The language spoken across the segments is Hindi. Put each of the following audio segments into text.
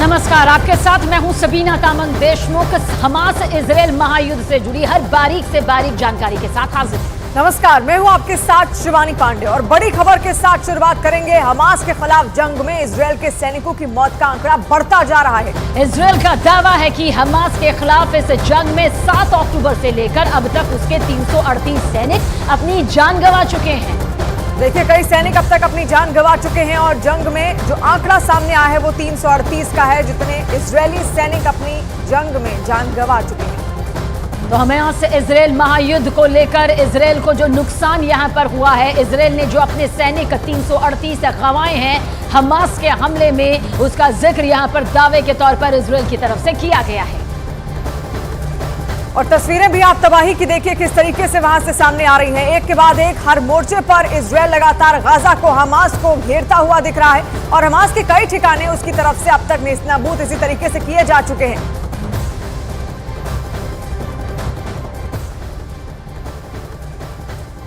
नमस्कार, आपके साथ मैं हूं सबीना तामंग देशमुख। हमास इजरायल महायुद्ध से जुड़ी हर बारीक से बारीक जानकारी के साथ हाजिर। नमस्कार, मैं हूं आपके साथ शिवानी पांडे और बड़ी खबर के साथ शुरुआत करेंगे। हमास के खिलाफ जंग में इजरायल के सैनिकों की मौत का आंकड़ा बढ़ता जा रहा है। इजरायल का दावा है कि हमास के खिलाफ इस जंग में 7 अक्टूबर से लेकर अब तक उसके 338 सैनिक अपनी जान गंवा चुके हैं। देखिए, कई सैनिक अब तक अपनी जान गंवा चुके हैं और जंग में जो आंकड़ा सामने आया है वो 338 का है, जितने इजरायली सैनिक अपनी जंग में जान गंवा चुके हैं। तो हमास इजरायल महायुद्ध को लेकर इजरायल को जो नुकसान यहां पर हुआ है, इजरायल ने जो अपने सैनिक 338 गंवाए हैं हमास के हमले में, उसका जिक्र यहां पर दावे के तौर पर इजरायल की तरफ से किया गया है। और तस्वीरें भी आप तबाही की देखिए किस तरीके से वहां से सामने आ रही हैं। एक के बाद एक हर मोर्चे पर इजरायल लगातार गाजा को, हमास को घेरता हुआ दिख रहा है और हमास के कई ठिकाने उसकी तरफ से अब तक नेस्तनाबूद इसी तरीके से किए जा चुके हैं।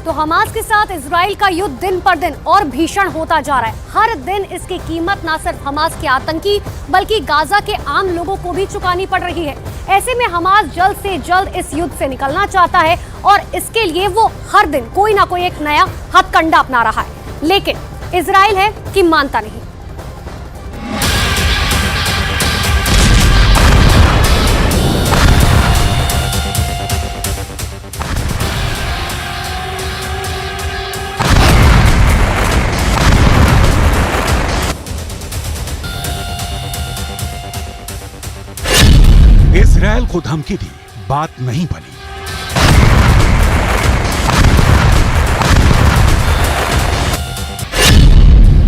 तो हमास के साथ इजराइल का युद्ध दिन पर दिन और भीषण होता जा रहा है। हर दिन इसकी कीमत न सिर्फ हमास के आतंकी बल्कि गाजा के आम लोगों को भी चुकानी पड़ रही है। ऐसे में हमास जल्द से जल्द इस युद्ध से निकलना चाहता है और इसके लिए वो हर दिन कोई ना कोई एक नया हथकंडा अपना रहा है, लेकिन इजराइल है कि मानता नहीं। इजरायल को धमकी दी, बात नहीं बनी।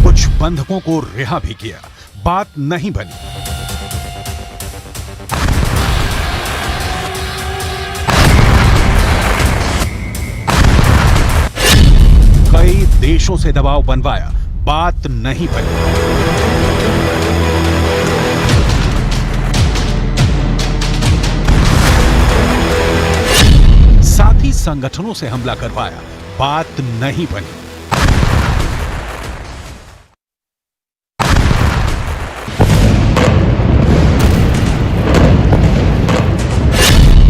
कुछ बंधकों को रिहा भी किया, बात नहीं बनी। कई देशों से दबाव बनवाया, बात नहीं बनी। साथी संगठनों से हमला करवाया, बात नहीं बनी।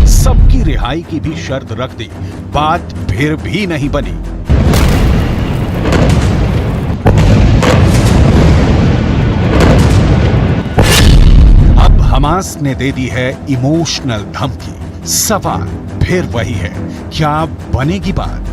सबकी रिहाई की भी शर्त रख दी, बात फिर भी नहीं बनी। अब हमास ने दे दी है इमोशनल धमकी। सवाल फिर वही है, क्या बनेगी बात?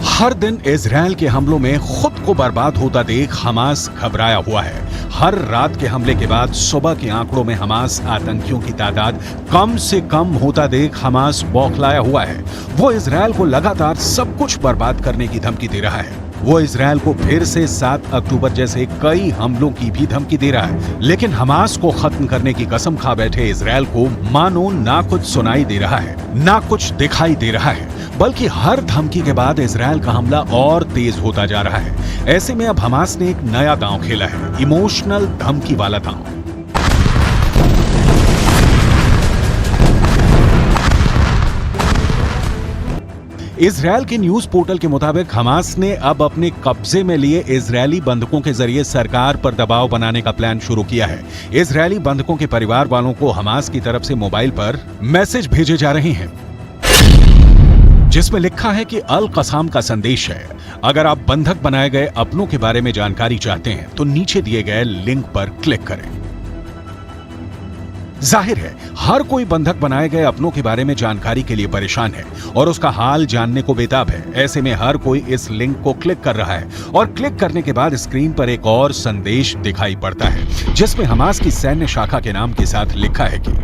हर दिन इजरायल के हमलों में खुद को बर्बाद होता देख हमास घबराया हुआ है। हर रात के हमले के बाद सुबह के आंकड़ों में हमास आतंकियों की तादाद कम से कम होता देख हमास बौखलाया हुआ है। वो इजरायल को लगातार सब कुछ बर्बाद करने की धमकी दे रहा है। वो इजरायल को फिर से 7 अक्टूबर जैसे कई हमलों की भी धमकी दे रहा है। लेकिन हमास को खत्म करने की कसम खा बैठे इजरायल को मानो ना कुछ सुनाई दे रहा है, ना कुछ दिखाई दे रहा है, बल्कि हर धमकी के बाद इजरायल का हमला और तेज होता जा रहा है। ऐसे में अब हमास ने एक नया दांव खेला है, इमोशनल धमकी वाला दांव। इजरायल के न्यूज पोर्टल के मुताबिक हमास ने अब अपने कब्जे में लिए इजरायली बंधकों के जरिए सरकार पर दबाव बनाने का प्लान शुरू किया है। इजरायली बंधकों के परिवार वालों को हमास की तरफ से मोबाइल पर मैसेज भेजे जा रहे हैं, जिसमें लिखा है कि अल कसाम का संदेश है। अगर आप बंधक बनाए गए अपनों के बारे में जानकारी चाहते हैं तो नीचे दिए गए लिंक पर क्लिक करें। जाहिर है हर कोई बंधक बनाए गए अपनों के बारे में जानकारी के लिए परेशान है और उसका हाल जानने को बेताब है। ऐसे में हर कोई इस लिंक को क्लिक कर रहा है और क्लिक करने के बाद स्क्रीन पर एक और संदेश दिखाई पड़ता है, जिसमें हमास की सैन्य शाखा के नाम के साथ लिखा है कि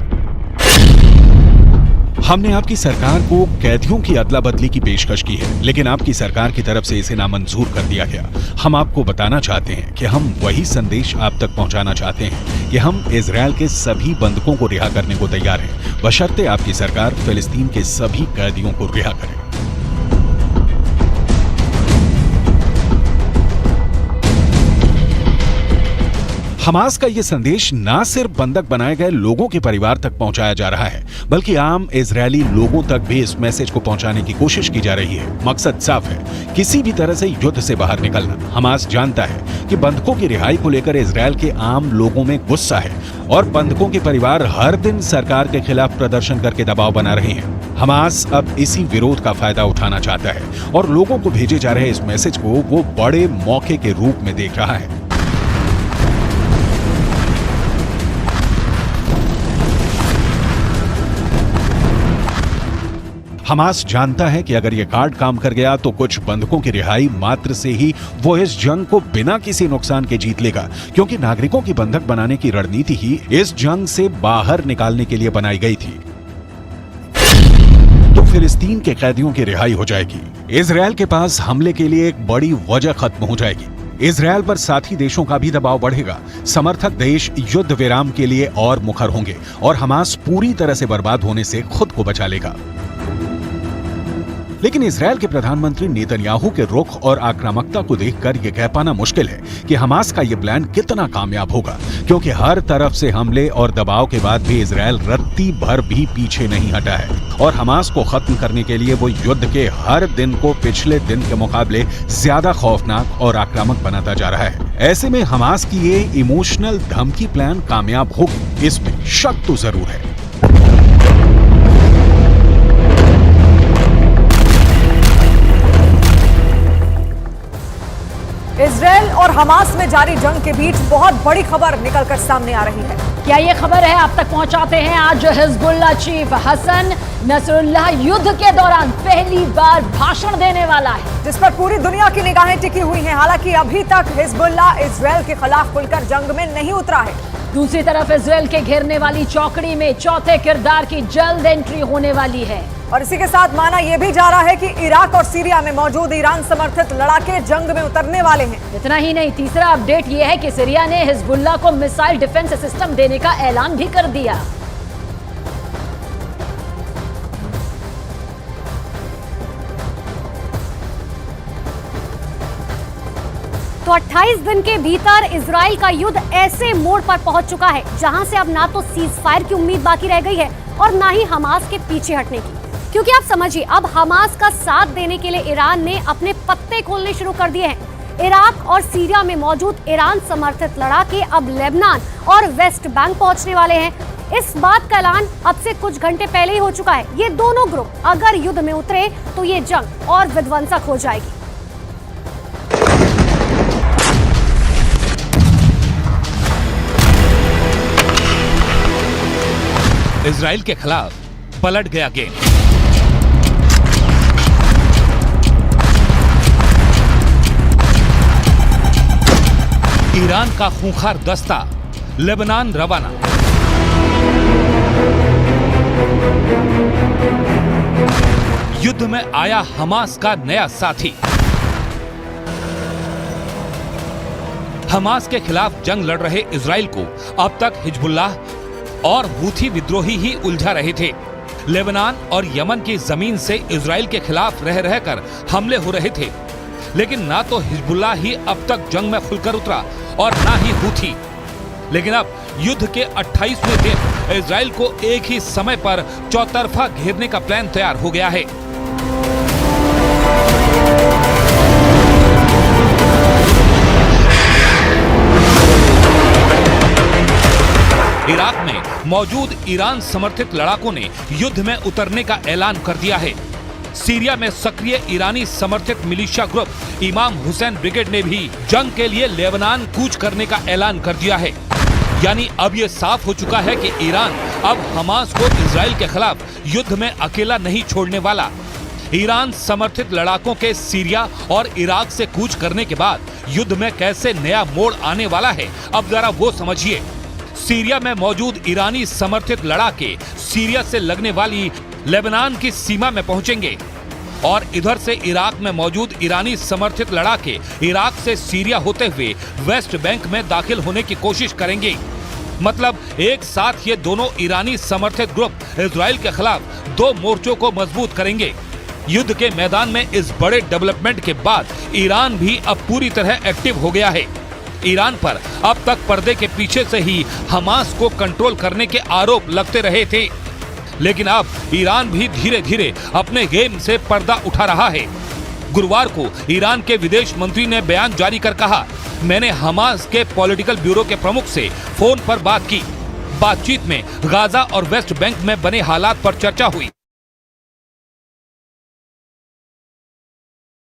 हमने आपकी सरकार को कैदियों की अदला बदली की पेशकश की है, लेकिन आपकी सरकार की तरफ से इसे नामंजूर कर दिया गया। हम आपको बताना चाहते हैं कि हम वही संदेश आप तक पहुंचाना चाहते हैं कि हम इजरायल के सभी बंधकों को रिहा करने को तैयार हैं, बशर्ते आपकी सरकार फिलिस्तीन के सभी कैदियों को रिहा करे। हमास का यह संदेश ना सिर्फ बंधक बनाए गए लोगों के परिवार तक पहुंचाया जा रहा है, बल्कि आम इजरायली लोगों तक भी इस मैसेज को पहुंचाने की कोशिश की जा रही है। मकसद साफ है किसी भी तरह से युद्ध से बाहर निकलना। हमास जानता है कि बंधकों की रिहाई को लेकर इजरायल के आम लोगों में गुस्सा है और बंधकों के परिवार हर दिन सरकार के खिलाफ प्रदर्शन करके दबाव बना रहे हैं। हमास अब इसी विरोध का फायदा उठाना चाहता है और लोगों को भेजे जा रहे इस मैसेज को वो बड़े मौके के रूप में देख रहा है। हमास जानता है कि अगर ये कार्ड काम कर गया तो कुछ बंधकों की रिहाई मात्र से ही वो इस जंग को बिना किसी नुकसान के जीत लेगा, क्योंकि नागरिकों की बंधक बनाने की रणनीति ही इस जंग से बाहर निकालने के लिए बनाई गई थी। तो फिलिस्तीन के कैदियों की रिहाई हो जाएगी। इजरायल के पास हमले के लिए एक बड़ी वजह खत्म हो जाएगी। इजरायल पर साथी देशों का भी दबाव बढ़ेगा। समर्थक देश युद्ध विराम के लिए और मुखर होंगे और हमास पूरी तरह से बर्बाद होने से खुद को बचा लेगा। लेकिन इजरायल के प्रधानमंत्री नेतन्याहू के रुख और आक्रामकता को देखकर यह कह पाना मुश्किल है कि हमास का यह प्लान कितना कामयाब होगा, क्योंकि हर तरफ से हमले और दबाव के बाद भी इजरायल रत्ती भर भी पीछे नहीं हटा है और हमास को खत्म करने के लिए वो युद्ध के हर दिन को पिछले दिन के मुकाबले ज्यादा खौफनाक और आक्रामक बनाता जा रहा है। ऐसे में हमास की ये इमोशनल धमकी प्लान कामयाब होगी, इसमें शक तो जरूर है। इजरायल और हमास में जारी जंग के बीच बहुत बड़ी खबर निकलकर सामने आ रही है। क्या ये खबर है आप तक पहुंचाते हैं। आज हिजबुल्लाह चीफ हसन नसरुल्लाह युद्ध के दौरान पहली बार भाषण देने वाला है, जिस पर पूरी दुनिया की निगाहें टिकी हुई हैं। हालांकि अभी तक हिजबुल्लाह इजरायल के खिलाफ खुलकर जंग में नहीं उतरा है। दूसरी तरफ इजरायल के घेरने वाली चौकड़ी में चौथे किरदार की जल्द एंट्री होने वाली है और इसी के साथ माना यह भी जा रहा है कि इराक और सीरिया में मौजूद ईरान समर्थित लड़ाके जंग में उतरने वाले हैं। इतना ही नहीं, तीसरा अपडेट यह है कि सीरिया ने हिजबुल्लाह को मिसाइल डिफेंस सिस्टम देने का ऐलान भी कर दिया। तो 28 दिन के भीतर इजराइल का युद्ध ऐसे मोड़ पर पहुंच चुका है जहां से अब ना तो सीज फायर की उम्मीद बाकी रह गई है और ना ही हमास के पीछे हटने की। क्योंकि आप समझिए, अब हमास का साथ देने के लिए ईरान ने अपने पत्ते खोलने शुरू कर दिए हैं। इराक और सीरिया में मौजूद ईरान समर्थित लड़ाके अब लेबनान और वेस्ट बैंक पहुंचने वाले हैं। इस बात का ऐलान अब से कुछ घंटे पहले ही हो चुका है। ये दोनों ग्रुप अगर युद्ध में उतरे तो ये जंग और विध्वंसक हो जाएगी। इजराइल के खिलाफ पलट गया गेम। ईरान का खूंखार दस्ता लेबनान रवाना। युद्ध में आया हमास का नया साथी। हमास के खिलाफ जंग लड़ रहे इजराइल को अब तक हिजबुल्लाह और हूथी विद्रोही ही उलझा रहे थे। लेबनान और यमन की जमीन से इजराइल के खिलाफ रह रहकर हमले हो रहे थे, लेकिन ना तो हिजबुल्लाह ही अब तक जंग में खुलकर उतरा और ना ही हूथी। लेकिन अब युद्ध के 28वें दिन इजराइल को एक ही समय पर चौतरफा घेरने का प्लान तैयार हो गया है। इराक में मौजूद ईरान समर्थित लड़ाकों ने युद्ध में उतरने का ऐलान कर दिया है। सीरिया में सक्रिय ईरानी समर्थित मिलिशिया ग्रुप इमाम हुसैन ब्रिगेड ने भी जंग के लिए लेबनान कूच करने का ऐलान कर दिया है। यानी अब ये साफ हो चुका है कि ईरान अब हमास को इजराइल के खिलाफ युद्ध में अकेला नहीं छोड़ने वाला। ईरान समर्थित लड़ाकों के सीरिया और इराक से कूच करने के बाद युद्ध में कैसे नया मोड़ आने वाला है, अब जरा वो समझिए। सीरिया में मौजूद ईरानी समर्थित लड़ाके सीरिया से लगने वाली लेबनान की सीमा में पहुंचेंगे और इधर से इराक में मौजूद ईरानी समर्थित लड़ाके इराक से सीरिया होते हुए वेस्ट बैंक में दाखिल होने की कोशिश करेंगे। मतलब एक साथ ये दोनों ईरानी समर्थित ग्रुप इजराइल के खिलाफ दो मोर्चों को मजबूत करेंगे। युद्ध के मैदान में इस बड़े डेवलपमेंट के बाद ईरान भी अब पूरी तरह एक्टिव हो गया है। ईरान पर अब तक पर्दे के पीछे से ही हमास को कंट्रोल करने के आरोप लगते रहे थे, लेकिन अब ईरान भी धीरे धीरे अपने गेम से पर्दा उठा रहा है। गुरुवार को ईरान के विदेश मंत्री ने बयान जारी कर कहा, मैंने हमास के पॉलिटिकल ब्यूरो के प्रमुख से फोन पर बात की। बातचीत में गाजा और वेस्ट बैंक में बने हालात पर चर्चा हुई।